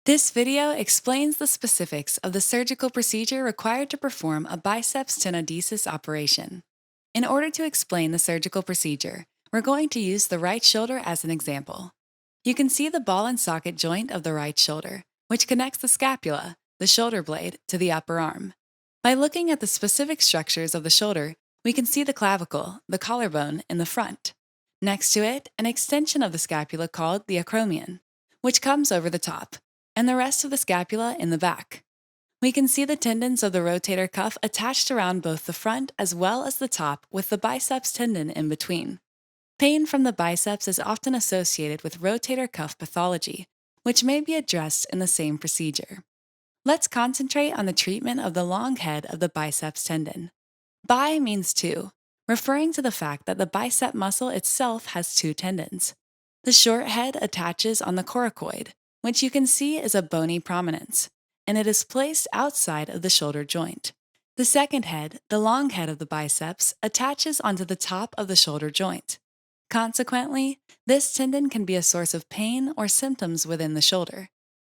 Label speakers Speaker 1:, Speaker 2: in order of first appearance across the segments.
Speaker 1: This video explains the specifics of the surgical procedure required to perform a biceps tenodesis operation. In order to explain the surgical procedure, we're going to use the right shoulder as an example. You can see the ball and socket joint of the right shoulder, which connects the scapula, the shoulder blade, to the upper arm. By looking at the specific structures of the shoulder, we can see the clavicle, the collarbone, in the front. Next to it, an extension of the scapula called the acromion, which comes over the top, and the rest of the scapula in the back. We can see the tendons of the rotator cuff attached around both the front as well as the top, with the biceps tendon in between. Pain from the biceps is often associated with rotator cuff pathology, which may be addressed in the same procedure. Let's concentrate on the treatment of the long head of the biceps tendon. Bi means two, referring to the fact that the bicep muscle itself has two tendons. The short head attaches on the coracoid, which you can see is a bony prominence, and it is placed outside of the shoulder joint. The second head, the long head of the biceps, attaches onto the top of the shoulder joint. Consequently, this tendon can be a source of pain or symptoms within the shoulder.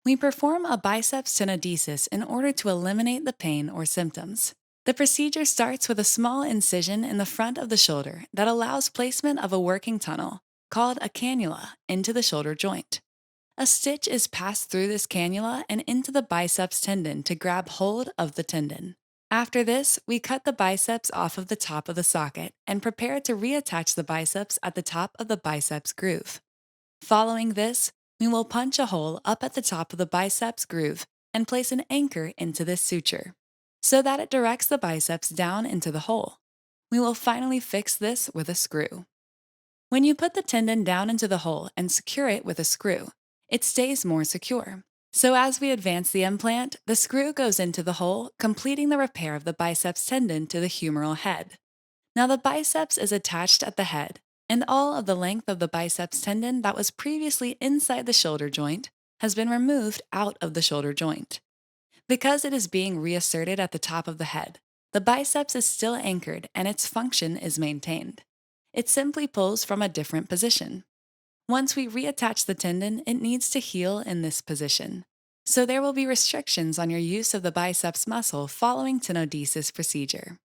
Speaker 1: We perform a biceps tenodesis in order to eliminate the pain or symptoms. The procedure starts with a small incision in the front of the shoulder that allows placement of a working tunnel, called a cannula, into the shoulder joint. A stitch is passed through this cannula and into the biceps tendon to grab hold of the tendon. After this, we cut the biceps off of the top of the socket and prepare to reattach the biceps at the top of the biceps groove. Following this, we will punch a hole up at the top of the biceps groove and place an anchor into this suture, so that it directs the biceps down into the hole. We will finally fix this with a screw. When you put the tendon down into the hole and secure it with a screw, it stays more secure. So as we advance the implant, the screw goes into the hole, completing the repair of the biceps tendon to the humeral head. Now the biceps is attached at the head, and all of the length of the biceps tendon that was previously inside the shoulder joint has been removed out of the shoulder joint. Because it is being reasserted at the top of the head, the biceps is still anchored and its function is maintained. It simply pulls from a different position. Once we reattach the tendon, it needs to heal in this position. So there will be restrictions on your use of the biceps muscle following tenodesis procedure.